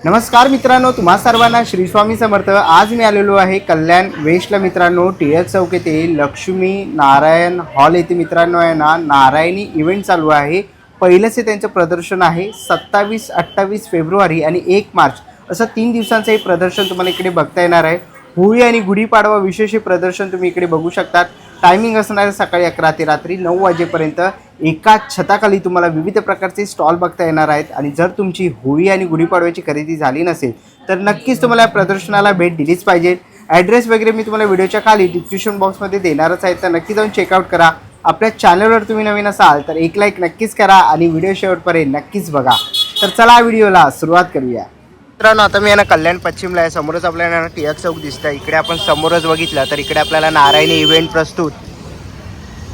नमस्कार मित्रांनो, तुम्हा सर्वांना श्री स्वामी समर्थ। आज मी आलेलो आहे कल्याण वेस्टला मित्रांनो, टिळक चौक येथे लक्ष्मी नारायण हॉल येथे मित्रांनो आहे ना, नारायणी इव्हेंट चालू आहे। पहिलंच हे त्यांचं प्रदर्शन आहे 27, 28 फेब्रुवारी आणि 1 मार्च असं 3 दिवसांचं हे प्रदर्शन तुम्हाला इकडे बघता येणार आहे। होळी आणि गुढीपाडवा विशेष हे प्रदर्शन तुम्ही इकडे बघू शकता। टायमिंग असणार आहे सकाळी 11 ते रात्री 9 वाजेपर्यंत। एका छताखाली तुम्हाला विविध प्रकारचे स्टॉल बघता येणार आहेत आणि जर तुमची होळी आणि गुढीपाडव्याची खरेदी झाली नसेल तर नक्कीच तुम्हाला या प्रदर्शनाला भेट दिलीच पाहिजे। ॲड्रेस वगैरे मी तुम्हाला व्हिडिओच्या खाली डिस्क्रिप्शन बॉक्समध्ये देणारच आहे, तर नक्की जाऊन चेकआउट करा। आपल्या चॅनलवर तुम्ही नवीन असाल तर एक लाईक नक्कीच करा आणि व्हिडिओ शेवटपर्यंत नक्कीच बघा। तर चला व्हिडिओला सुरुवात करूया। मित्रांनो, आता मी यांना कल्याण पश्चिमला आहे। समोरच आपल्याला टिळक चौक दिसतं। इकडे आपण समोरच बघितलं तर इकडे आपल्याला नारायणी इव्हेंट प्रस्तुत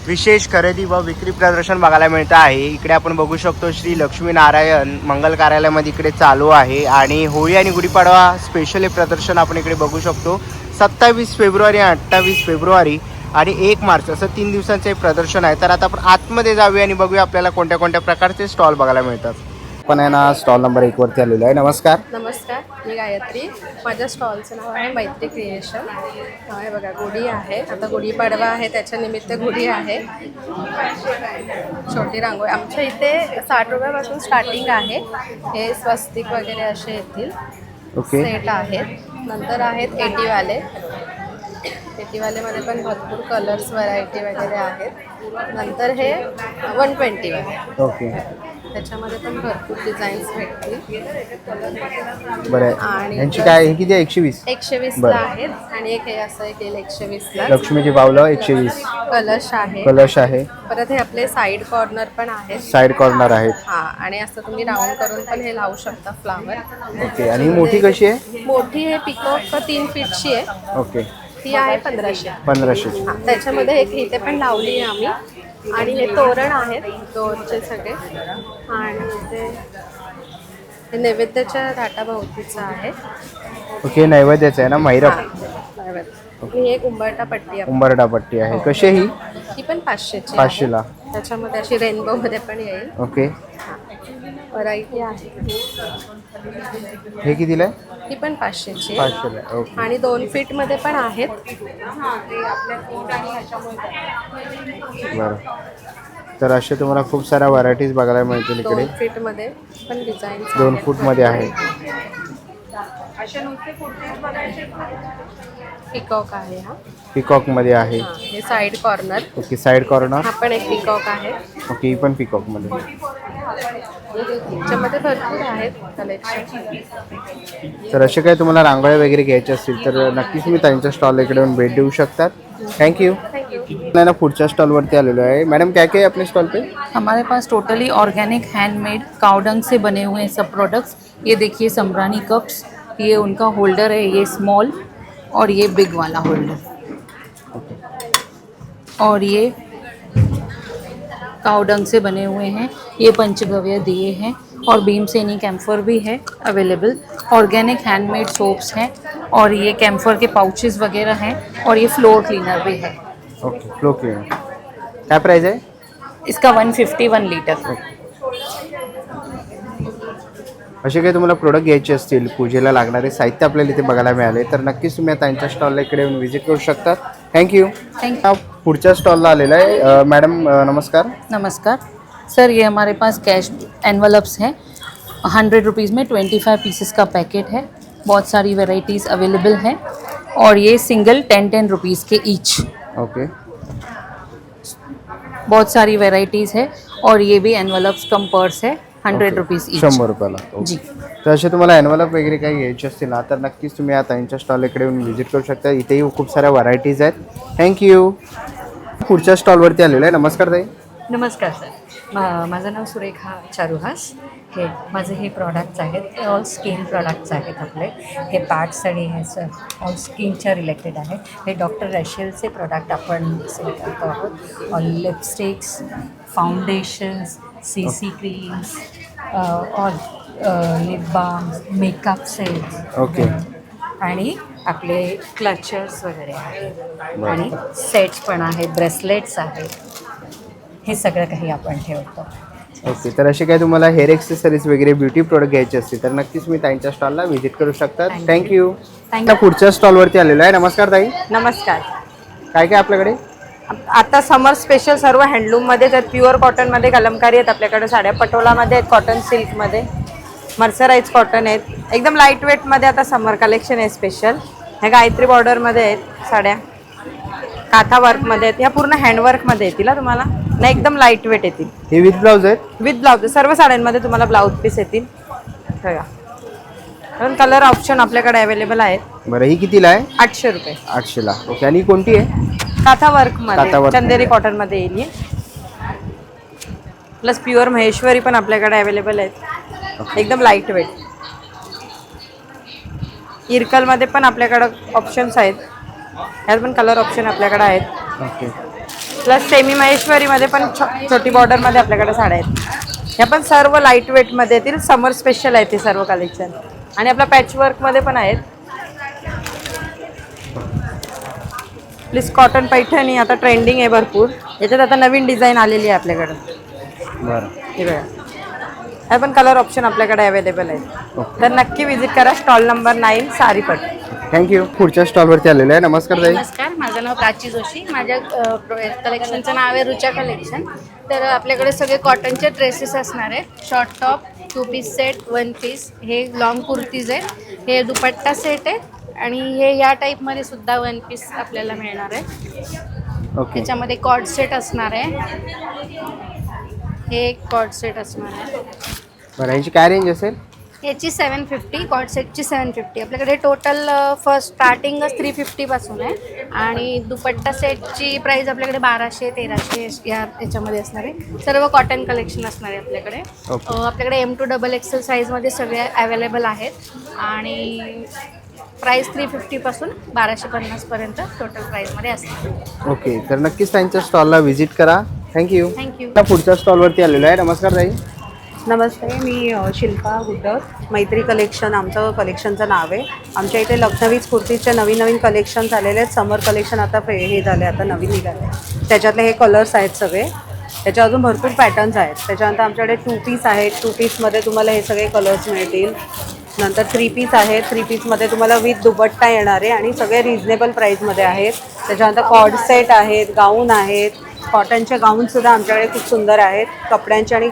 विशेष खरेदी व विक्री प्रदर्शन बघायला मिळतं आहे। इकडे आपण बघू शकतो श्री लक्ष्मी नारायण मंगल कार्यालयामध्ये इकडे चालू आहे आणि होळी आणि गुढीपाडवा स्पेशल हे प्रदर्शन आपण इकडे बघू शकतो। 27 फेब्रुवारी, 28 फेब्रुवारी आणि 1 मार्च असं 3 दिवसांचे प्रदर्शन आहे। तर आता आपण आतमध्ये जाऊया आणि बघूया आपल्याला कोणत्या कोणत्या प्रकारचे स्टॉल बघायला मिळतात। पण आहे ना, स्टॉल नंबर 1 वरती आलेलो आहे। नमस्कार। नमस्कार, मी गायत्री। माझ्या स्टॉलचं नाव आहे मैत्री क्रिएशन। हे बघा, गुढी आहे, आता गुढीपाडवा आहे, त्याच्या निमित्त गुढी आहे। छोटी रांगोळी आमच्या इथे 60 रुपयापासून स्टार्टिंग आहे। हे स्वस्तिक वगैरे असे येतील, ओके। सेट आहेत। नंतर आहेत 80वाले। 80वालेमध्ये पण भरपूर कलर्स व्हरायटी वगैरे आहेत। नंतर हे 120 वाले, ओके। त्याच्यामध्ये पण भरपूर डिझाईन्स भेटतील। बरं, आणि यांची काय हे किती आहे? 120 120ला आहेत आणि एक हे असं एक 120ला। लक्ष्मीची बावलं 120 कलश आहे, कलश आहे। परत हे आपले साईड कॉर्नर पण आहेत। साइड कॉर्नर आहेत। हा, आणि असं तुम्ही राऊंड करून पण हे लावू शकता फ्लावर। ओके। आणि मोठी कशी आहे? मोठी हे पिकॉक 3 फीटची आहे। ओके। ती आहे 1500। 1500 हा, त्याच्यामध्ये एक इथे पण लावली आहे आम्ही। आणि हे तोरण आहेत, दोरचे सगळे। आणि ते नैवेद्याच्या ताटाभोवतीचं आहे। ओके, नैवेद्याचं आहे ना, मैरप। आणि ही एक उंबरटा पट्टी आहे। उंबरठा पट्टी आहे। कशी आहे ही? ही पण 500ची आहे। 500 ला। त्याच्यामध्ये अशी रेनबो मध्ये पण येईल। ओके। व्हरायटी आहे। हे कितीला आहे? ही पण 500ची 500 ला। ओके। आणि 2 फीट मध्ये पण आहेत। बरं, तर असे तुम्हाला खूप साऱ्या व्हरायटीज बघायला मिळतील इकडे। 2 फीट मध्ये पण डिझाईन 2 फूट मध्ये आहे। पिकॉक आहे हा। पिकॉक मध्ये आहे। हे side corner. Okay, side corner. हा पण एक पिकॉक आहे। ओके, ही पण पिकॉक मध्ये। त्याच्यामध्ये भरपूर आहेत कलेक्शन। तर असे काही तुम्हाला रांगोळ्या वगैरे घ्यायचे असतील तर नक्कीच तुम्ही त्यांच्या स्टॉल इकडे येऊन भेट देऊ शकतात। थँक्यू। मैं ना पुढच्या स्टॉलवरती आलेलो आहे। मैडम, क्या क्या है अपने स्टॉल पे? हमारे पास टोटली ऑर्गेनिक हैंडमेड काउडंग से बने हुए हैं सब प्रोडक्ट्स। ये देखिए सम्रानी कप्स, ये उनका होल्डर है, ये स्मॉल और ये बिग वाला होल्डर। और ये काउडंग से बने हुए हैं, ये पंचगव्य दिए हैं और भीमसेनी कैम्फर भी है अवेलेबल। ऑर्गेनिक हैंडमेड सोप्स हैं और ये कैम्फर के पाउचेस वगैरह हैं और ये फ्लोर क्लीनर भी है। ओके, फ्लो क्लीनर क्या प्राइस है? इसका 151 लीटर। असे काही तुम्हाला प्रोडक्ट घ्यायचे असतील, पूजेला लागणारे साहित्य आपल्याला इथे बघायला मिळाले तर नक्कीच तुम्ही त्यांच्या स्टॉलला इकडे येऊन व्हिजिट करू शकता। थँक्यू। पुढच्या स्टॉलला आलेला आहे। मॅडम नमस्कार। नमस्कार सर, ये हमारे पास कैश एनवलप्स हैं। 100 रुपीज़ में 25 पीसेस का पैकेट है। बहुत सारी वैरायटीज़ अवेलेबल हैं और ये सिंगल 10-10 रुपीज़ के ईच। ओके। बहुत सारी वैरायटीज़ है और ये भी एनवलप्स कम पर्स है, 100 रुपीज़ ईच। 100 रुपयाला। जी। तर असे तुम्हाला एनवलप वगैरे काही घ्यायचे असतील ना तर नक्कीच तुम्ही या त्यांच्या स्टॉल इकडे येऊन व्हिजिट करू शकता। इथेही खूप साऱ्या व्हरायटीज आहेत। थँक्यू। पुढच्या स्टॉलवरती आलेलो आहे। नमस्कार ताई। नमस्कार सर, माझं नाव सुरेखा चारुहास। माझे हे प्रॉडक्ट्स आहेत, हे ऑल स्किन प्रॉडक्ट्स आहेत आपले। हे पॅड्स आणि हे सर ऑल स्किनच्या रिलेटेड आहे। हे डॉक्टर रॅशेलचे प्रॉडक्ट आपण सेल करतो आहोत। All lipsticks, foundations, CC creams, all lip balm, makeup sets. Okay. आणि आपले क्लचर्स वगैरे आहेत आणि सेट्स पण आहेत, ब्रेसलेट्स आहेत। हे सगळं काही आपण ठेवतो। ओके, तर असे काय तुम्हाला हेअर एक्सेसरीज वगैरे ब्युटी प्रोडक्ट घ्यायचे असतील तर नक्कीच मी ताईंच्या स्टॉलला व्हिजिट करू शकता. थँक्यू. आता पुढच्या स्टॉलवरती आलेलो आहे. नमस्कार ताई. नमस्कार. काय काय आपल्याकडे? आता समर स्पेशल सर्व हँडलूममध्ये तर प्युअर कॉटनमध्ये कलमकारी आहेत आपल्याकडे साड्या, पटोलामध्ये आहेत, कॉटन सिल्कमध्ये, मर्सराईज कॉटन आहेत, एकदम लाईट वेटमध्ये आता समर कलेक्शन आहे स्पेशल. ह्या गायत्री बॉर्डरमध्ये आहेत साड्या, काथा वर्कमध्ये आहेत, ह्या पूर्ण हँडवर्कमध्ये येतील तुम्हाला ना, एकदम लाईट वेट येतील. हे विथ ब्लाउज आहेत? With blouse. सर्व साड्यांमध्ये तुम्हाला ब्लाउज पीस येतील. बघा, कलर ऑप्शन आपल्याकडे अवेलेबल आहेत. बरं, ही कितीला आहे? 800 रुपये. 800ला. ओके, आणि कोणती आहे? काथा वर्कमध्ये, काथा वर्क. चंदेरी कॉटनमध्ये येईल. प्लस प्युअर महेश्वरी पण आपल्याकडे अवेलेबल आहेत, एकदम लाईट वेट. इरकलमध्ये पण आपल्याकडं ऑप्शन्स आहेत, ह्यात पण कलर ऑप्शन आपल्याकडे आहेत. ओके. प्लस सेमी महेश्वरीमध्ये पण छोटी बॉर्डरमध्ये आपल्याकडे साड्या आहेत. ह्या पण सर्व लाईट वेटमध्ये येतील, समर स्पेशल आहे ते सर्व कलेक्शन. आणि आपला पॅचवर्कमध्ये पण आहेत. प्लीज कॉटन पैठणी आता ट्रेंडिंग आहे भरपूर, याच्यात आता नवीन डिझाईन आलेली आहे आपल्याकडं. बरं, हे बघा, हे पण कलर ऑप्शन आपल्याकडे अवेलेबल आहे. तर नक्की विजिट करा स्टॉल नंबर 9 सारीपट. थँक्यू. पुढच्या स्टॉलवरती आलेलो आहे. नमस्कार ताई. नमस्कार, माझं नाव प्राची जोशी. माझ्या कलेक्शनचं नाव आहे रुचा कलेक्शन. तर आपल्याकडे सगळे कॉटनचे ड्रेसेस असणार आहेत, short top, 2 piece set, 1 piece, हे लॉंग कुर्तीज आहेत, हे दुपट्टा सेट आहे, आणि हे या टाईपमध्ये सुद्धा 1 पीस आपल्याला मिळणार आहे. ओके. त्याच्यामध्ये कॉर्ड सेट असणार आहे, हे एक कॉर्ड सेट असणार आहे. बरं, ह्याची काय रेंज असेल? याची 750, कॉर्ड सेटची 750. आपल्याकडे टोटल फर्स्ट स्टार्टिंगच 350 पासून आहे, आणि दुपट्टा सेटची प्राइस आपल्याकडे 1200, 1300 याच्यामध्ये असणार आहे. सर्व कॉटन कलेक्शन असणार आहे आपल्याकडे. आपल्याकडे M2 XXL साईजमध्ये सगळे अवेलेबल आहेत, आणि प्राइस 350 पासून 1250 पर्यंत टोटल प्राइसमध्ये असणार. ओके, तर नक्कीच त्यांच्या स्टॉलला व्हिजिट करा. थँक्यू. थँक्यू. आता पुढच्या स्टॉलवरती आलेलो आहे. नमस्कार ताई. नमस्ते, मी शिल्पा गुड्डर. मैत्री कलेक्शन आमचं कलेक्शनचं नाव आहे. आमच्या इथे लखनवी कुर्तीचे नवीन नवीन कलेक्शन्स आलेले आहेत. समर कलेक्शन आता हे झाले, आता नवीन निघाले. त्याच्यातले हे कलर्स आहेत सगळे. त्याच्या अजून भरपूर पॅटर्न्स आहेत. त्याच्यानंतर आमच्याकडे 2 पीस आहेत. 2 पीसमध्ये तुम्हाला हे सगळे कलर्स मिळतील. नंतर 3 पीस आहेत. 3 पीसमध्ये तुम्हाला विथ दुपट्टा येणार आहे, आणि सगळे रिजनेबल प्राईसमध्ये आहेत. त्याच्यानंतर कॉर्ड सेट आहेत, गाऊन आहेत, कॉटनचे गाऊनसुद्धा आमच्याकडे खूप सुंदर आहेत. कपड्यांची आणि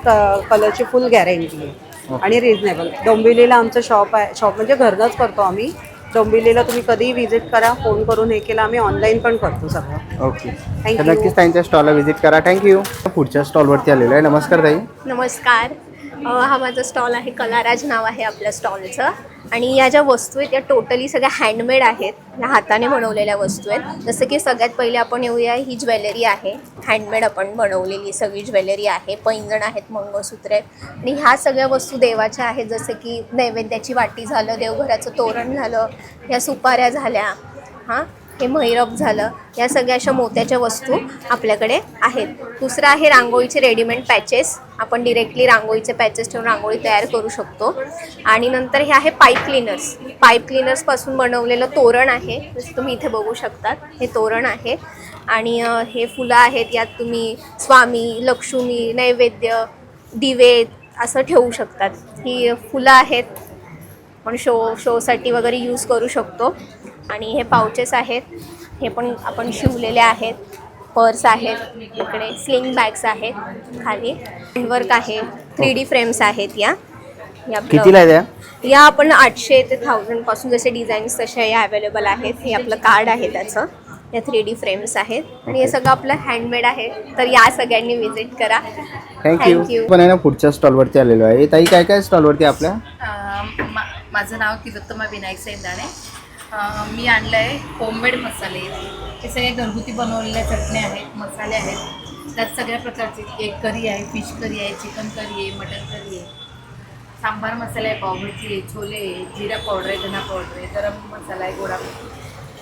कलरची फुल गॅरंटी आहे, आणि रिजनेबल. डोंबिवलीला आमचं शॉप आहे. शॉप म्हणजे घरनंच करतो आम्ही. डोंबिवलीला तुम्ही कधीही व्हिजिट करा, फोन करून हे केलं, आम्ही ऑनलाईन पण करतो सगळं. ओके, Thank तर you. नक्कीच त्यांच्या स्टॉलला व्हिजिट करा. थँक्यू. पुढच्या स्टॉलवरती आलेलो आहे. नमस्कार ताई. नमस्कार. हा माझा स्टॉल आहे, कलाराज नाव आहे आपल्या स्टॉलचं. आणि या ज्या वस्तू आहेत त्या टोटली सगळ्या हँडमेड आहेत, या हाताने बनवलेल्या वस्तू आहेत. जसं की सगळ्यात पहिले आपण येऊया, ही ज्वेलरी आहे, हँडमेड आपण बनवलेली सगळी ज्वेलरी आहे. पैंजण आहेत, मंगळसूत्र आहेत, आणि ह्या सगळ्या वस्तू देवाच्या आहेत. जसं की नैवेद्याची वाटी झालं, देवघराचं तोरण झालं, ह्या सुपाऱ्या झाल्या, हां, हे महिरप झालं, या सगळ्या अशा मोत्याच्या वस्तू आपल्याकडे आहेत. दुसरं आहे रांगोळीचे रेडीमेड पॅचेस. आपण डिरेक्टली रांगोळीचे पॅचेस ठेवून रांगोळी तयार करू शकतो. आणि नंतर हे आहे पाईप क्लीनर्स. पाईप क्लीनर्सपासून बनवलेलं तोरण आहे, जसं तुम्ही इथे बघू शकतात, हे तोरण आहे. आणि हे फुलं आहेत, यात तुम्ही स्वामी, लक्ष्मी, नैवेद्य, दिवे असं ठेवू शकतात. ही फुलं आहेत, आपण शोसाठी वगैरे यूज करू शकतो. आणि हे पाउचेस आहेत, हे पण आपण शिवलेले आहेत. पर्स आहेत, इकडे स्लिंग बॅग्स आहेत, खाली हँडवर्क आहे, 3D फ्रेम्स आहेत. या कितीला आहे त्या? या आपण 800 ते 1000 पासून जसे डिझाईन्स तसे या अवेलेबल आहेत. हे आपलं कार्ड आहे त्याचं. या 3D फ्रेम्स आहेत, आणि हे सगळं आपलं हँडमेड आहे. तर या सगळ्यांनी व्हिजिट करा. थँक्यू. पण आहे ना, पुढच्या स्टॉलवरती आलेलो आहे. ताई, काय काय स्टॉलवरती आपल्या? माझं नाव तिलोत्तमा विनायक सैंदाणे. मी आणलं आहे होममेड मसाले. हे सगळे घरगुती बनवलेल्या चटण्या आहेत, मसाले आहेत. त्यात सगळ्या प्रकारचे, एग करी आहे, फिश करी आहे, चिकन करी आहे, मटन करी आहे, सांबार मसाला आहे, पावभाजी आहे, छोले आहे, जिरा पावडर आहे, धना पावडर आहे, गरम मसाला आहे, गोडा मसाला.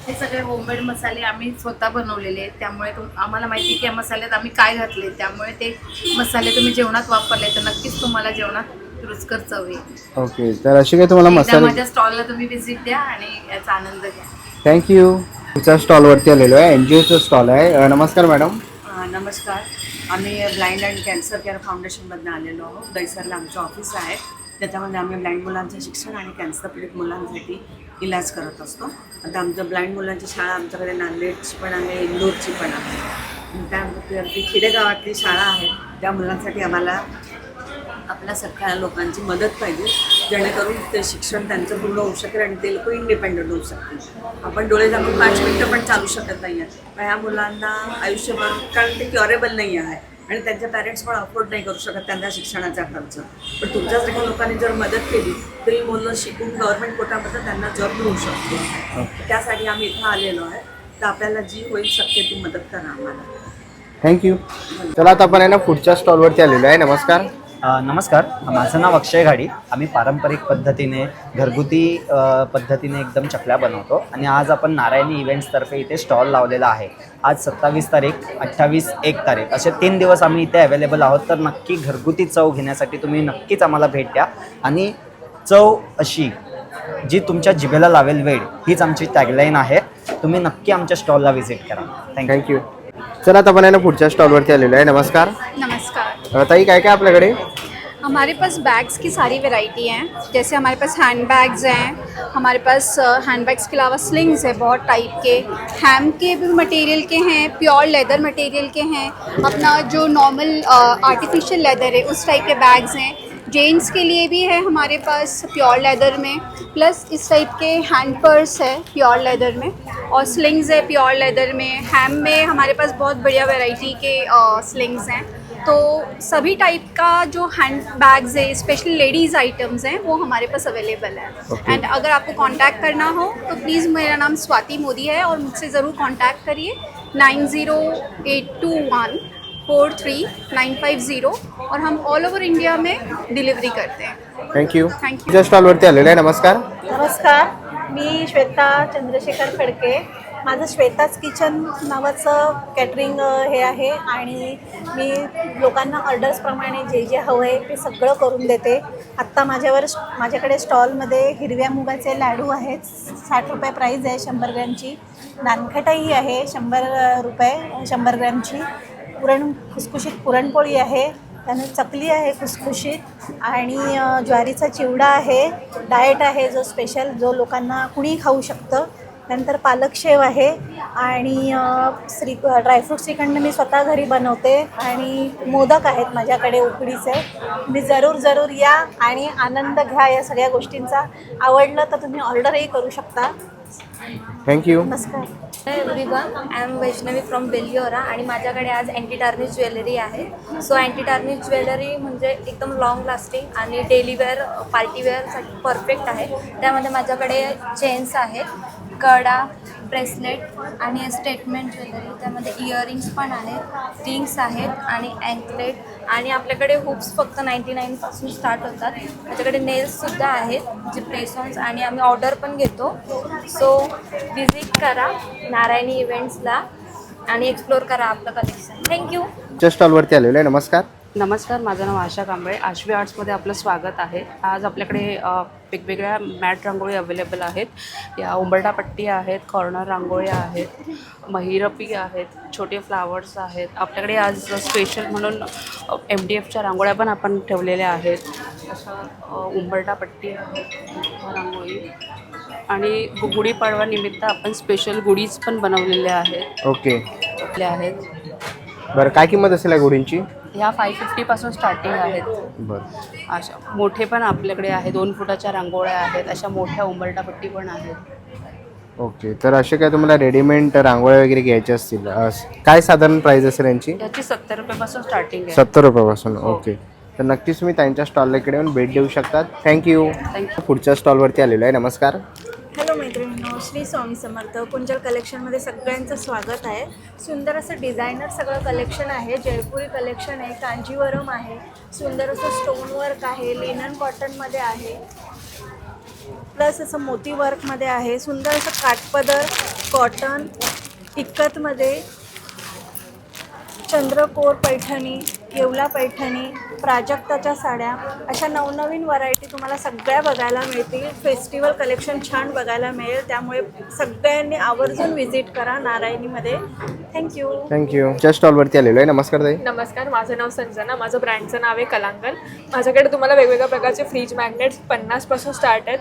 हे सगळे होममेड मसाले आम्ही स्वतः बनवलेले आहेत. त्यामुळे आम्हाला माहिती आहे की या मसाल्यात आम्ही काय घातले. त्यामुळे ते मसाले तुम्ही जेवणात वापरले तर नक्कीच तुम्हाला जेवणात रुचकर चव येईल. ओके, तर अशी काय तुम्हाला मसाले? माझ्या स्टॉलला तुम्ही व्हिजिट द्या आणि याचा आनंद घ्या. थँक्यू. पुढच्या स्टॉलवरती आलेलो आहे. NGOचं स्टॉल आहे. नमस्कार मॅडम. नमस्कार. आम्ही ब्लाइंड अँड कॅन्सर केअर फाउंडेशनमधून आलेलो आहोत. दैसरला आमचं ऑफिस आहे. त्याच्यामध्ये आम्ही ब्लाइंड मुलांचं शिक्षण आणि कॅन्सर पीडित मुलांसाठी इलाज करत असतो. आता आमचं ब्लाइंड मुलांची शाळा आमच्याकडे नांदेडची पण आहे, इंदोरची पण आहे. त्यावरती खेडेगावातली शाळा आहे. त्या मुलांसाठी आम्हाला आपल्यासारख्या लोकांची मदत पाहिजे, जेणेकरून ते शिक्षण त्यांचं पूर्ण होऊ शकेल आणि ते लोक इंडिपेंडंट होऊ शकतील. आपण डोळे झाकून 5 मिनिटं पण चालू शकत नाही आहे. पण ह्या मुलांना आयुष्यभर, कारण ते क्युरेबल नाही आहे आणि त्यांचे पॅरेंट्स पण अफोर्ड नाही करू शकत त्यांच्या शिक्षणाचा खर्च. पण तुमच्यासारख्या लोकांनी जर मदत केली तरी मुलं शिकून गव्हर्नमेंट कोटामध्ये त्यांना जॉब मिळू शकतो. त्यासाठी आम्ही इथं आलेलो आहे. तर आपल्याला जी होईल शक्य ती मदत करा आम्हाला. थँक्यू. चला आता आपण आहे ना पुढच्या स्टॉलवरती आलेलो आहे. नमस्कार. नमस्कार, माझं नाव अक्षय घाडी. आम्ही पारंपरिक पद्धतीने घरगुती पद्धतीने एकदम चकल्या बनवतो आणि आज आपण नारायणी इव्हेंट्सतर्फे इथे स्टॉल लावलेला आहे. आज 27 तारीख, 28, 1 तारीख असे 3 दिवस आम्ही इथे अवेलेबल आहोत. तर नक्की घरगुती चव घेण्यासाठी तुम्ही नक्कीच आम्हाला भेट द्या आणि चव अशी जी तुमच्या जिभेला लावेल वेळ, हीच आमची टॅगलाईन आहे. तुम्ही नक्की आमच्या स्टॉलला व्हिजिट करा. थँक्यू. चला आता आपण आहे ना पुढच्या स्टॉलवरती आलेलो आहे. नमस्कार. नमस्कार. ताई काय काय आपल्याकडे? हमारे पास बैग्स की सारी वैरायटी हैं. जैसे हमारे पास हैंड बैग्स हैं, हमारे पास हैंड बैग्स के अलावा स्लिंग्स है बहुत टाइप के, हैम के भी मटेरियल के हैं, प्योर लेदर मटेरियल के हैं, अपना जो नॉर्मल आर्टिफिशियल लेदर है उस टाइप के बैग्स हैं. जेंट्स के लिए भी है हमारे पास प्योर लेदर में, प्लस इस टाइप के हैंड पर्स है प्योर लेदर में, और स्लिंग्स है प्योर लेदर में. हैम में हमारे पास बहुत बढ़िया वैरायटी के स्लिंग्स हैं. तो सभी टाइप का जो हैंड बैग्स है, स्पेशली लेडीज़ आइटम्स हैं, वो हमारे पास अवेलेबल है. एंड अगर आपको कांटेक्ट करना हो तो प्लीज़, मेरा नाम स्वाति मोदी है और मुझसे ज़रूर कांटेक्ट करिए. 9082143950 और हम ऑल ओवर इंडिया में डिलीवरी करते हैं. थँक्यू. थँक्यू. पुढच्या स्टॉलवरती आलेलो आहे. नमस्कार. नमस्कार, मी श्वेता चंद्रशेखर खडके. माझं श्वेताच किचन नावाचं कॅटरिंग हे आहे आणि मी लोकांना ऑर्डर्सप्रमाणे जे जे हवं आहे ते सगळं करून देते. आत्ता माझ्याकडे स्टॉलमध्ये हिरव्या मुगाचे लाडू आहेत. 60 रुपये प्राईज आहे 100 ग्रॅमची. नानखटाई आहे 100 रुपये 100 ग्रॅमची. खुसखुशीत पुरणपोळी आहे, त्यानंतर चकली आहे खुसखुशीत, आणि ज्वारीचा चिवडा आहे, डाएट आहे जो स्पेशल, जो लोकांना कुणी खाऊ शकतं. त्यानंतर पालक शेव आहे आणि ड्रायफ्रूट श्रीखंड मी स्वतः घरी बनवते, आणि मोदक आहेत माझ्याकडे उकडीचे. मी जरूर या आणि आनंद घ्या या सगळ्या गोष्टींचा. आवडलं तर तुम्ही ऑर्डरही करू शकता. थँक्यू. नमस्कार. Everyone, I am Vaishnavi from बेल्लिओरा आणि माझ्याकडे आज अँटी टार्निश ज्वेलरी आहे. सो अँटी टार्निश ज्वेलरी म्हणजे एकदम लॉंग लास्टिंग आणि डेली वेअर, पार्टी वेअरसाठी परफेक्ट आहे. त्यामध्ये माझ्याकडे चेन्स आहेत, कडा, ब्रेसलेट आणि स्टेटमेंट ज्वेलरी. त्यामध्ये इयरिंग्स पण आहेत, रिंग्स आहेत आणि अँकलेट, आणि आपल्याकडे हुप्स फक्त 99 पासून स्टार्ट होतात. माझ्याकडे नेल्ससुद्धा आहेत जे प्रेसॉन्स, आणि आम्ही ऑर्डर पण घेतो. सो विजिट करा नारायणी इव्हेंट्सला आणि एक्सप्लोर करा आपलं कलेक्शन. थँक्यू. पुढच्या स्टॉलवरती आलेलो आहे. नमस्कार. नमस्कार, माझं नाव आशा कांबळे. आश्वी आर्ट्समध्ये आपलं स्वागत आहे. आज आपल्याकडे वेगवेगळ्या मॅट रांगोळी अवेलेबल आहेत. या उंबरठा आहेत, कॉर्नर रांगोळ्या आहेत, महिरपी आहेत, छोटे फ्लावर्स आहेत. आपल्याकडे आज स्पेशल म्हणून MDFच्या रांगोळ्या पण आपण ठेवलेल्या आहेत. अशा उंबरठा आहे रांगोळी, आणि गुढीपाडवा निमित्त आपण स्पेशल गुढीज पण बनवलेल्या आहेत. ओके. आहेत. बरं, काय किंमत असेल या गुढींची? ह्या 550 पासून स्टार्टिंग आहेत. बरं. अशा मोठे पण आपल्याकडे आहे, 2 फुटाच्या रांगोळ्या आहेत, अशा मोठ्या उंबरठापट्टी पण आहेत. ओके. तर असे काय तुम्हाला रेडीमेड रांगोळ्या वगैरे घ्यायच्या असतील, काय साधारण प्राईस असेल यांची? याची 70 रुपयापासून स्टार्टिंग आहे. 70 रुपयापासून. ओके. तर नक्कीच तुम्ही त्यांच्या स्टॉलला इकडे येऊन भेट देऊ शकतात. थँक्यू. पुढच्या स्टॉलवरती आलेलो आहे. नमस्कार. हॅलो मैत्रिणींनो, श्री स्वामी समर्थ. कुंजल कलेक्शनमध्ये सगळ्यांचं स्वागत आहे. सुंदर असं डिझायनर सगळं कलेक्शन आहे. जयपुरी कलेक्शन आहे, कांजीवरम आहे, सुंदर असं स्टोन वर्क आहे, लिनन कॉटनमध्ये आहे, प्लस असं मोती वर्कमध्ये आहे, सुंदर असं काठपदर, कॉटन, इक्कतमध्ये, चंद्रकोर पैठणी, येवला पैठणी, प्राजक्ताच्या साड्या, अशा नवनवीन व्हरायटी तुम्हाला सगळ्या बघायला मिळतील. फेस्टिवल कलेक्शन छान बघायला मिळेल, त्यामुळे सगळ्यांनी आवर्जून व्हिजिट करा नारायणीमध्ये. थँक्यू. च्या स्टॉलवरती आलेलो आहे. नमस्कार ताई. नमस्कार, माझं नाव संजना. माझं ब्रँडचं नाव आहे कलांगण. माझ्याकडे तुम्हाला वेगवेगळ्या प्रकारचे फ्रीज मॅग्नेट्स 50पासून स्टार्ट आहेत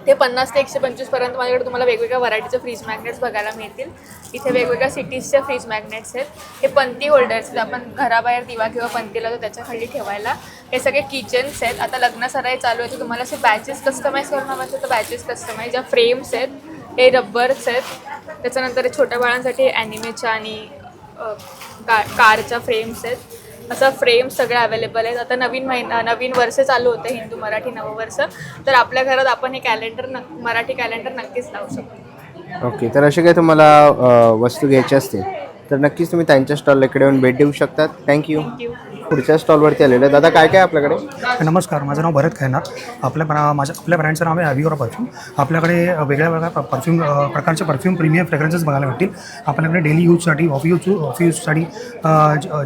ते 50 ते 125 पर्यंत माझ्याकडे तुम्हाला वेगवेगळ्या व्हरायटीचे फ्रीज मॅग्नेट्स बघायला मिळतील. इथे वेगवेगळ्या सिटीजचे फ्रीज मॅग्नेट्स आहेत. हे पंती होल्डर्स आहेत, आपण घराबाहेर दिवा किंवा पंतीला तो त्याच्या खाली ठेवायला. हे सगळे किचन्स आहेत. आता लग्न सराई चालू आहे, तर तुम्हाला असे बॅचेस कस्टमाइज करून हवं असेल तर बॅचेस कस्टमाइज. ज्या फ्रेम्स आहेत हे रब्बर्स आहेत. त्याच्यानंतर छोट्या बाळांसाठी ॲनिमेच्या आणि कारच्या फ्रेम्स आहेत. असं फ्रेम्स सगळे अवेलेबल आहेत. आता नवीन वर्ष चालू होतं, हिंदू मराठी नववर्ष, तर आपल्या घरात आपण हे कॅलेंडर मराठी कॅलेंडर नक्कीच लावू शकतो. ओके, तर असे काही तुम्हाला वस्तू घ्यायच्या असतील तर नक्कीच तुम्ही त्यांच्या स्टॉलला इकडे येऊन भेट देऊ शकतात. थँक्यू. पुढच्या स्टॉलवरती आलेलं आहे. दादा काय काय आपल्याकडे? नमस्कार, माझं नाव भरत खैनार. आपल्या ब्रँडचं नाव आहे अविओरा परफ्यूम. आपल्याकडे वेगळ्या प्रकारचे परफ्यूम प्रीमियम फ्रेग्रन्सेस बघायला भेटतील. आपल्याकडे डेली यूजसाठी, ऑफिस यूजसाठी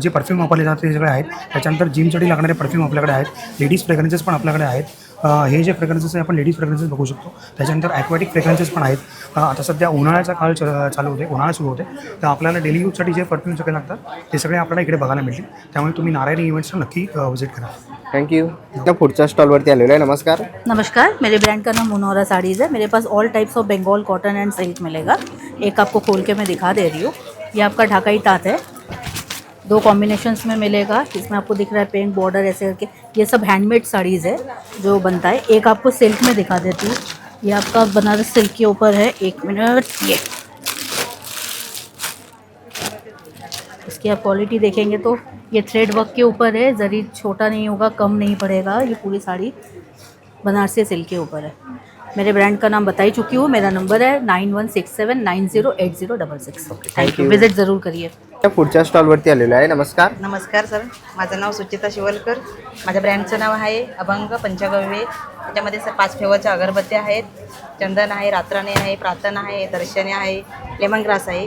जे परफ्यूम वापरले जातात ते सगळे आहेत. त्याच्यानंतर जिमसाठी लागणारे परफ्यूम आपल्याकडे आहेत. लेडीज फ्रेग्रन्सेस पण आपल्याकडे आहेत. हे जे फ्रेग्रन्सेस आहे आपण लेडीज फ्रेग्रन्सेस बघू शकतो. त्याच्यानंतर ॲक्वॅटिक फ्रेग्रन्सेस पण आहेत. आता सध्या उन्हाळ्याचा काळ चालू होते, उन्हाळा सुरू होते, तर आपल्याला डेली यूजसाठी जे परफ्यूम सगळे लागतात ते सगळे आपल्याला इकडे बघायला मिळतील. त्यामुळे तुम्ही नारायणी इव्हेंट्सला नक्की व्हिजिट करा. थँक्यू. पुढच्या स्टॉलवरती आलेलो आहे. नमस्कार. नमस्कार, मेरे ब्रांड का नाम मुनौरा साड़ीज़ है. मेरे पास all types of Bengal cotton and silk मिलेगा. एक आपको खोल के मैं दिखा दे रही हूँ. ये आपका ढाकाई तात है, 2 कॉम्बिनेशंस में मिलेगा. इसमें आपको दिख रहा है पिंक बॉर्डर ऐसे करके. ये सब हैंडमेड साड़ीज़ है जो बनता है. एक आपको सिल्क में दिखा देती हूँ. ये आपका बनारस सिल्क के ऊपर है. 1 मिनट. ये इसकी आप क्वालिटी देखेंगे तो ये थ्रेड वर्क के ऊपर है. जरी छोटा नहीं होगा, कम नहीं पड़ेगा. ये पूरी साड़ी बनारसी सिल्क के ऊपर है. मेरे ब्रांड का नाम बता ही चुकी हूँ. मेरा नंबर है 9167908066. थँक्यू. विजिट ज़रूर करिए. पुढच्या स्टॉलवरती आलेलो आहे. नमस्कार. नमस्कार सर, माझं नाव सुचिता शिवलकर. माझ्या ब्रँडचं नाव आहे अभंग पंचगव्य. त्याच्यामध्ये सर 5 फ्लेवरच्या अगरबत्त्या आहेत. चंदन आहे, रात्राणी आहे, प्रार्थना आहे, दर्शने आहे, लेमन ग्रास आहे.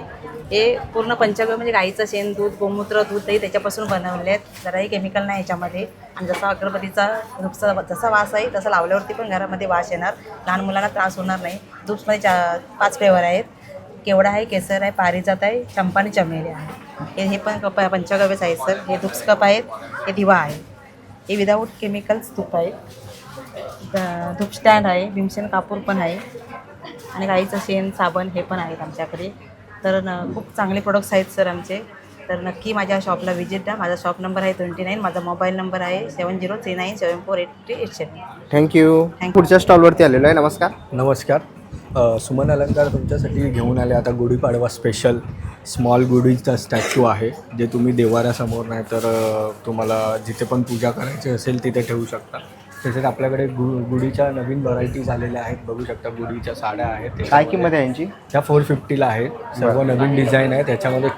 हे पूर्ण पंचगव्य म्हणजे गाईचं शेण, दूध, गोमूत्र, दूध, दही त्याच्यापासून बनवले आहेत. जराही केमिकल नाही याच्यामध्ये. आणि जसा अगरबत्तीचा जसा वास आहे तसा लावल्यावरती पण घरामध्ये वास येणार. लहान मुलांना त्रास होणार नाही. धूपमध्ये 5 फ्लेवर आहेत. केवडा आहे, केसर आहे, पारिजात आहे, चंपा आणि चमेली आहे. हे पण कप पंचगव्यच आहेत सर. हे धूप्स कप आहेत. हे दिवा आहे. हे विदाऊट केमिकल्स धूप आहे. धूप स्टँड आहे. भीमसेन कापूर पण आहे. आणि गाईचं शेण, साबण हे पण आहेत आमच्याकडे. तर खूप चांगले प्रोडक्ट्स आहेत सर आमचे. तर नक्की माझ्या शॉपला व्हिजिट द्या. माझा शॉप नंबर आहे 29. माझा मोबाईल नंबर आहे 7039748387. थँक्यू. पुढच्या स्टॉलवरती आलेलो आहे. नमस्कार. नमस्कार. सुमन अलंकार तुमच्यासाठी घेऊन आले आता गुढीपाडवा स्पेशल स्मॉल गुढीचा स्टॅच्यू आहे, जे तुम्ही देवाऱ्यासमोर नाही तर तुम्हाला जिथे पण पूजा करायची असेल तिथे ठेवू शकता. तसेच आपल्याकडे गुढीच्या नवीन व्हरायटीज आलेल्या आहेत. बघू शकता गुढीच्या साड्या आहेत. काय किंमत आहे यांची? त्या 450ला आहेत. सर्व नवीन डिझाईन आहे. त्याच्यामध्ये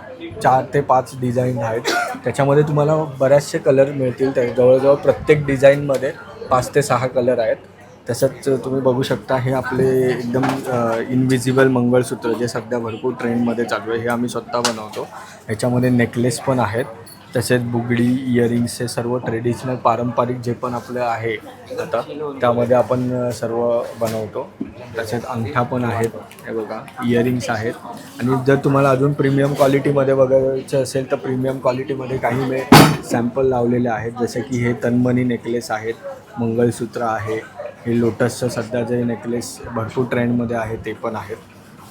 4 ते 5 डिझाईन आहेत. त्याच्यामध्ये तुम्हाला बऱ्याचशे कलर मिळतील. त्या जवळजवळ प्रत्येक डिझाईनमध्ये 5 ते 6 कलर आहेत. तसंच तुम्ही बघू शकता हे आपले एकदम इनविजिबल मंगळसूत्र जे सध्या भरपूर ट्रेंडमध्ये चालू आहे, हे आम्ही स्वतः बनवतो. ह्याच्यामध्ये नेकलेस पण आहेत. तसेच बुगडी, इयरिंग्स हे सर्व ट्रेडिशनल पारंपरिक जे पण आपलं आहे आता त्यामध्ये आपण सर्व बनवतो. तसेच अंगठा पण आहेत. हे बघा इयरिंग्स आहेत. आणि जर तुम्हाला अजून प्रीमियम क्वालिटीमध्ये बघायचं असेल तर प्रीमियम क्वालिटीमध्ये काही मी सॅम्पल लावलेले आहेत. जसे की हे तन्मनी नेकलेस आहेत, मंगळसूत्र आहे, हे लोटसचं सध्या जे नेकलेस भरपूर ट्रेंडमध्ये आहे ते पण आहेत.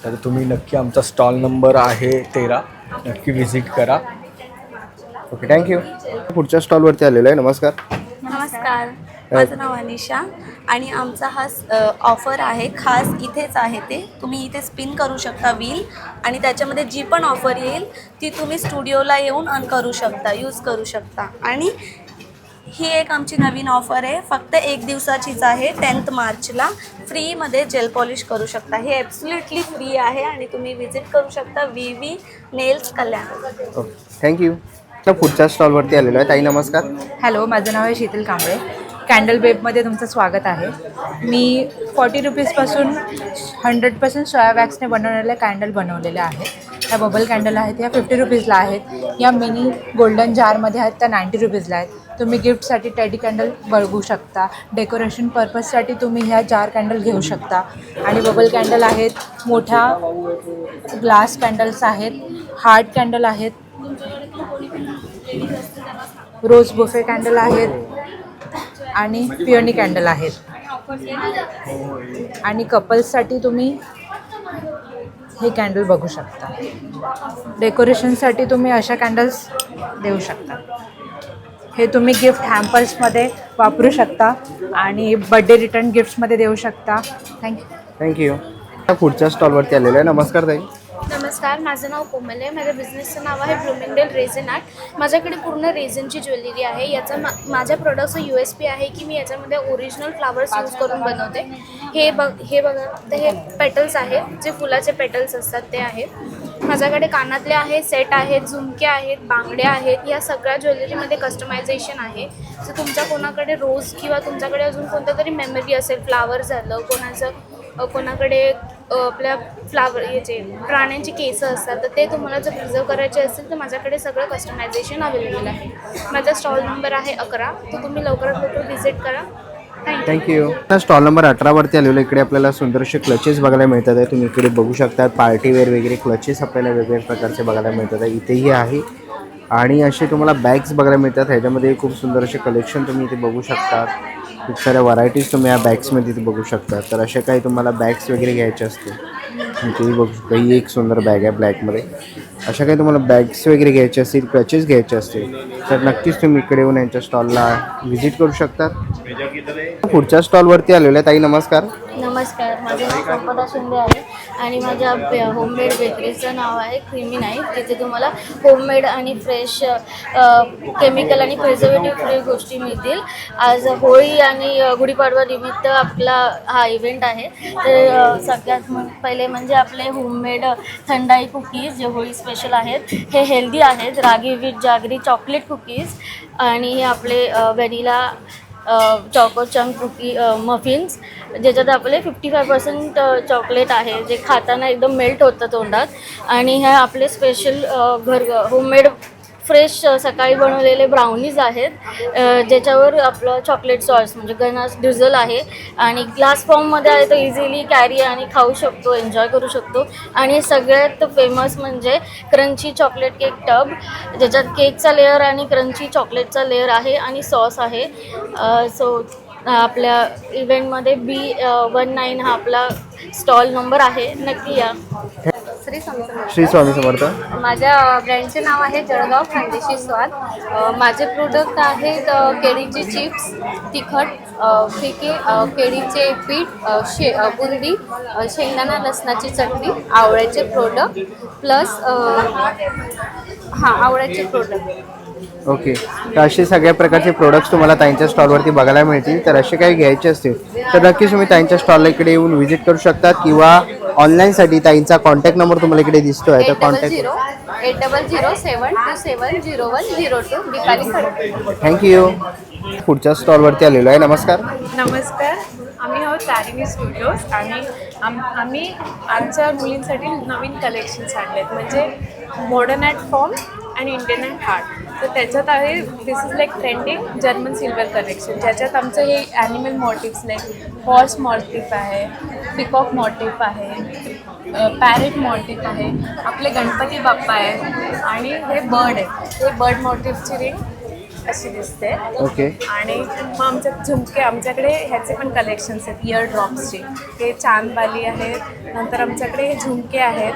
तर तुम्ही नक्की आमचा स्टॉल नंबर आहे 13 नक्की व्हिजिट करा. Okay, thank you. पुढच्या स्टॉलवरती आलेलो आहे. नमस्कार. नमस्कार, माझं नाव अनिशा आणि आमचा हा ऑफर आहे खास इथेच आहे. ते तुम्ही इथे स्पिन करू शकता व्हील आणि त्याच्यामध्ये जी पण ऑफर येईल ती तुम्ही स्टुडिओला येऊन करू शकता, यूज करू शकता. आणि ही एक आमची नवीन ऑफर आहे, फक्त 1 दिवसाचीच आहे. 10th मार्चला फ्रीमध्ये जेल पॉलिश करू शकता. हे ॲब्सोल्युटली फ्री आहे आणि तुम्ही व्हिजिट करू शकता VV nails Kalyan. Okay, thank you. तर पुढच्या स्टॉलवरती आलेलो आहे. ताई नमस्कार. हॅलो, माझं नाव आहे शीतल कांबळे. कॅन्डल वेबमध्ये तुमचं स्वागत आहे. मी 40 रुपीजपासून 100% सोया वॅक्सने बनवलेल्या कॅन्डल बनवलेल्या आहेत. त्या बबल कॅन्डल आहेत, या 50 रुपीजला आहेत. या मिनी गोल्डन जारमध्ये आहेत, त्या 90 रुपीजला आहेत. तुम्ही गिफ्टसाठी टेडी कॅन्डल बघू शकता. डेकोरेशन पर्पजसाठी तुम्ही ह्या जार कॅन्डल घेऊ शकता. आणि बबल कॅन्डल आहेत, मोठ्या ग्लास कॅन्डल्स आहेत, हार्ट कॅन्डल आहेत, रोज बुफे कॅन्डल आहेत आणि पिओनी कॅन्डल आहेत. आणि कपल्ससाठी तुम्ही हे कॅन्डल बघू शकता. डेकोरेशनसाठी तुम्ही अशा कॅन्डल्स देऊ शकता. हे तुम्ही गिफ्ट हॅम्पर्समध्ये वापरू शकता आणि बड्डे रिटर्न गिफ्ट्समध्ये देऊ शकता. थँक्यू. पुढच्या स्टॉलवरती आलेलो आहे. नमस्कार ताई. नमस्कार, माझं नाव कोमल आहे. माझ्या बिझनेसचं नाव आहे ब्लूमिंगडेल रेझिन आर्ट. माझ्याकडे पूर्ण रेझिनची ज्वेलरी आहे. याचा माझ्या प्रोडक्टचं USP आहे की मी याच्यामध्ये ओरिजिनल फ्लावर्स यूज करून बनवते. हे बघा, तर हे पेटल्स आहेत, जे फुलाचे पेटल्स असतात ते आहेत. माझ्याकडे कानातले आहेत, सेट आहेत, झुमके आहेत, बांगड्या आहेत. या सगळ्या ज्वेलरीमध्ये कस्टमायझेशन आहे. जर तुमच्या कोणाकडे रोज किंवा तुमच्याकडे अजून कोणतं तरी मेमरी असेल, फ्लावर झालं, कोणाकडे आपल्या याचे प्राण्यांची केसं असतात, तर ते तुम्हाला जर प्रिझर्व करायचे असेल तर माझ्याकडे सगळं कस्टमायझेशन अवेलेबल आहे. माझा स्टॉल नंबर आहे 11, तर तुम्ही लवकरात लवकर व्हिजिट करा. थँक्यू. स्टॉल नंबर 18वरती आलेलो. इकडे आपल्याला सुंदरसे क्लचेस बघायला मिळतात आहे. तुम्ही इकडे बघू शकता पार्टीवेअर वगैरे क्लचेस आपल्याला वेगवेगळ्या प्रकारचे बघायला मिळतात आहे. इथेही आहे. आणि असे तुम्हाला बॅग्स बघायला मिळतात. ह्याच्यामध्ये खूप सुंदर असे कलेक्शन तुम्ही इथे बघू शकता. खूप साऱ्या व्हरायटीज तुम्ही या बॅग्समध्ये इथे बघू शकता. तर असे काही तुम्हाला बॅग्स वगैरे घ्यायचे असतील तेही बघू शकता. ही एक सुंदर बॅग आहे ब्लॅकमध्ये. अशा काही तुम्हाला बॅग्स वगैरे घ्यायचे असतील, क्लचेस घ्यायचे असतील तर नक्कीच तुम्ही इकडे येऊन यांच्या स्टॉलला व्हिजिट करू शकता. पुढच्या स्टॉलवरती आलेलो आहे. ताई नमस्कार. नमस्कार, माझं नाव संपदा शिंदे आहे आणि माझ्या होममेड बेकरीचं नाव आहे क्रीमी नाईफ. तिथे तुम्हाला होममेड आणि फ्रेश केमिकल आणि प्रिझर्वेटिव्ह फ्री गोष्टी मिळतील. आज होळी आणि गुढीपाडवा निमित्त आपला हा इव्हेंट आहे. तर सगळ्यात पहिले म्हणजे आपले होममेड थंडाई कुकीज जे होळी स्पेशल आहेत. हे हेल्दी आहेत. Ragi with jaggery chocolate cookies आणि हे आपले vanilla choco chunk cookie muffins, ज्याच्यात आपले 55% चॉकलेट आहे, जे खाताना एकदम मेल्ट होतं तोंडात. आणि हे आपले स्पेशल होममेड फ्रेश सकाळी बनवलेले ब्राउनीज आहेत, ज्याच्यावर आपलं चॉकलेट सॉस म्हणजे गनाश ड्रिझल आहे आणि ग्लास फॉर्ममध्ये आहे. तर इझिली कॅरी आणि खाऊ शकतो, एन्जॉय करू शकतो. आणि सगळ्यात फेमस म्हणजे क्रंची चॉकलेट केक टब, ज्याच्यात केकचा लेअर आणि क्रंची चॉकलेटचा लेअर आहे आणि सॉस आहे. सो आपल्या इव्हेंटमध्ये B19 हा आपला स्टॉल नंबर आहे. नक्की या. श्री स्वामी समर्थ. माझ्या ब्रँडचे नाव आहे जळगाव खानदेशी स्वाद. माझे प्रोडक्ट आहेत केळीचे चिप्स, तिखट, फिके, केळीचे पीठ, बुंदी, शेंगदाणा लसणाची चटणी, आवळ्याचे प्रोडक्ट प्लस आवळ्याचे प्रोडक्ट. ओके. तर असे सगळ्या प्रकारचे प्रोडक्ट्स तुम्हाला त्यांच्या स्टॉलवरती बघायला मिळतील. तर असे काही घ्यायचे असतील तर नक्कीच तुम्ही त्यांच्या स्टॉलला इकडे येऊन व्हिजिट करू शकतात किंवा ऑनलाईनसाठी ताईंचा कॉन्टॅक्ट नंबर तुम्हाला इकडे दिसतो आहे. तर कॉन्टॅक्ट 8007270102 दीपाली खडके. थँक्यू. पुढच्या स्टॉलवरती आलेलो आहे. नमस्कार. नमस्कार, आम्ही आहोत तारिणी स्टुडिओज आणि आम्ही आमच्या मुलींसाठी नवीन कलेक्शन्स आणलेत, म्हणजे मॉडर्न ॲट फॉर्म आणि इंडियन ॲट हार्ट. तर त्याच्यात आहे this is like trending German silver collection, ज्याच्यात आमचं हे animal motifs like horse motif आहे, पिकॉक मोटिफ आहे, पॅरेट मोटिफ आहे, आपले गणपती बाप्पा आहे आणि हे बर्ड आहे. हे बर्ड मोटिफची रिंग अशी दिसते. ओके. आणि मग आमच्यात झुमके, आमच्याकडे ह्याचे पण कलेक्शन्स आहेत इयर ड्रॉप्सचे. हे चांदबाली आहेत. नंतर आमच्याकडे हे झुमके आहेत.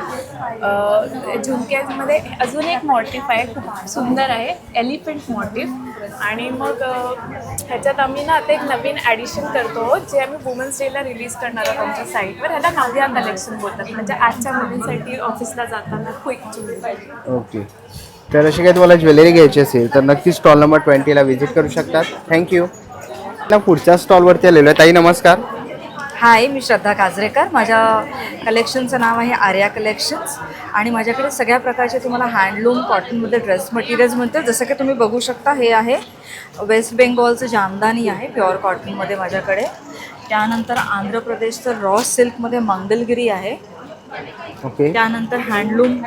झुमक्यामध्ये अजून एक मोटिफ आहे, खूप सुंदर आहे, एलिफंट मोटिफ. आणि मग ह्याच्यात आम्ही ना आता एक नवीन ॲडिशन करतो, जे आम्ही वुमन्स डेला रिलीज करणार आहोत आमच्या साईटवर. ह्याला नव्या कलेक्शन बोलतात, म्हणजे आजच्या मुलींसाठी ऑफिसला जाताना क्विक ज्वेलरी. ओके. तर अशी काही तुम्हाला ज्वेलरी घ्यायची असेल तर नक्की स्टॉल नंबर 20ला व्हिजिट करू शकतात. थँक्यू. पुढच्या स्टॉलवरती आलेलो आहे. ताई नमस्कार. हाय, मी श्रद्धा काजरेकर. माझ्या कलेक्शनचं नाव आहे आर्या कलेक्शन्स आणि माझ्याकडे सगळ्या प्रकारचे तुम्हाला हँडलूम कॉटनमध्ये ड्रेस मटेरियल्स मिळतात. जसं की तुम्ही बघू शकता, हे आहे वेस्ट बेंगॉलचं जामदानी आहे प्युअर कॉटनमध्ये माझ्याकडे. त्यानंतर आंध्र प्रदेशचं रॉ सिल्कमध्ये मंगलगिरी आहे. ओके. त्यानंतर हँडलूम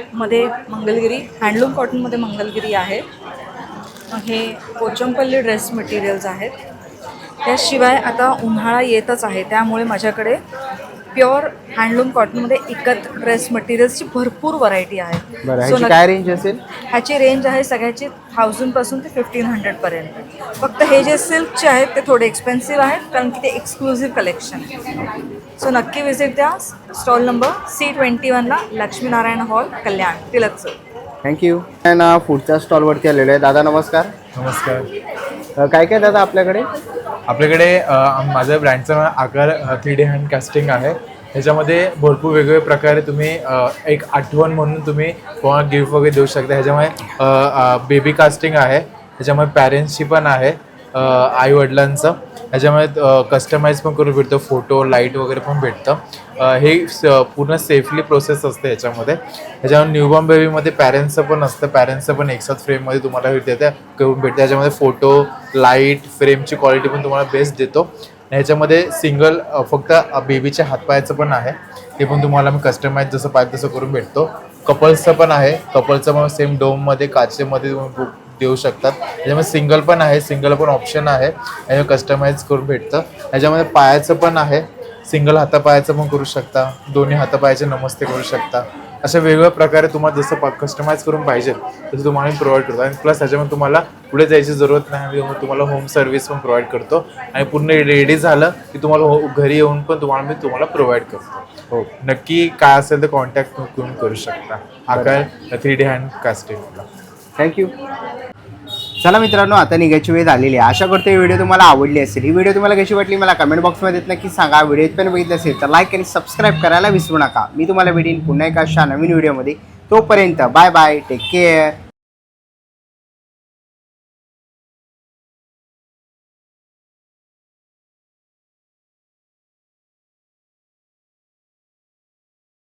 कॉटनमध्ये मंगलगिरी आहे. हे पोचमपल्ली ड्रेस मटेरियल्स आहेत. त्याशिवाय आता उन्हाळा येतच आहे, त्यामुळे माझ्याकडे प्युअर हँडलूम कॉटनमध्ये इकत ड्रेस मटेरियल्सची भरपूर व्हरायटी आहे. बरं, ह्याची काय रेंज असेल? ह्याची रेंज आहे सगळ्याची 1000 पासून ते 1500 पर्यंत. फक्त हे जे सिल्कचे आहेत ते थोडे एक्सपेन्सिव्ह आहेत, कारण की ते एक्सक्लुझिव्ह कलेक्शन आहे. सो नक्की विजिट द्या. स्टॉल नंबर C21ला, लक्ष्मीनारायण हॉल, कल्याण, टिळक चौक. थँक्यू. पुढच्या स्टॉलवरती आलेलो आहे. दादा नमस्कार. नमस्कार. काय काय दादा आपल्याकडे? आपल्याकडे माझ्या ब्रँडचं नाव आकार 3D हँड कास्टिंग आहे. ह्याच्यामध्ये भरपूर वेगवेगळे प्रकारे तुम्ही एक आठवण म्हणून तुम्ही कोणाला गिफ्ट वगैरे देऊ शकता. ह्याच्यामध्ये बेबी कास्टिंग आहे, ह्याच्यामध्ये पॅरेंट्सची पण आहे, आईवडिलांचं. ह्याच्यामध्ये कस्टमाइज पण करून भेटतं, फोटो लाईट वगैरे पण भेटतं. हे पूर्ण सेफली प्रोसेस असते ह्याच्यामध्ये. ह्याच्यामध्ये न्यूबॉर्न बेबीमध्ये पॅरेंट्सचं पण असतं, पॅरेंट्सचं पण एकसाथ फ्रेममध्ये तुम्हाला देते करून भेटते. ह्याच्यामध्ये फोटो लाईट फ्रेमची क्वालिटी पण तुम्हाला बेस्ट देतो. ह्याच्यामध्ये सिंगल फक्त बेबीच्या हातपायाचं पण आहे, ते पण तुम्हाला मी कस्टमाइज जसं पाहिजे तसं करून भेटतो. कपल्सचं पण आहे, कपल्सचं पण सेम डोममध्ये काचेमध्ये तुम्ही देऊ शकतात. ह्याच्यामध्ये सिंगल पण आहे, सिंगल पण ऑप्शन आहे, ह्याच्यामध्ये कस्टमाइज करून भेटतं. ह्याच्यामध्ये पायाचं पण आहे, सिंगल हातापायाचं पण करू शकता, दोन्ही हातापायाचे नमस्ते करू शकता. अशा वेगवेगळ्या प्रकारे तुम्हाला जसं कस्टमाइज करून पाहिजे तसं तुम्हाला प्रोव्हाइड करतो. आणि प्लस ह्याच्यामध्ये तुम्हाला पुढे जायची जरूरत नाही, आम्ही तुम्हाला होम सर्व्हिस पण प्रोव्हाइड करतो. आणि पूर्ण रेडी झालं की तुम्हाला घरी येऊन पण तुम्हाला प्रोव्हाइड करतो. हो, नक्की काय असेल तर कॉन्टॅक्ट करून करू शकता. आकार 3D हँड कास्टिंगला. थँक्यू. चला मित्रांनो, आता निघायची वेळ झालेली आहे. आशा करतो ही व्हिडिओ तुम्हाला आवडली असेल. ही व्हिडिओ तुम्हाला कशी वाटली मला कमेंट बॉक्समध्ये नक्की सांगा. व्हिडिओ पण बघितलं असेल तर लाईक आणि सबस्क्राईब करायला विसरू नका. मी तुम्हाला भेटेन पुन्हा एका अशा नवीन व्हिडिओमध्ये. तोपर्यंत बाय बाय, टेक केअर.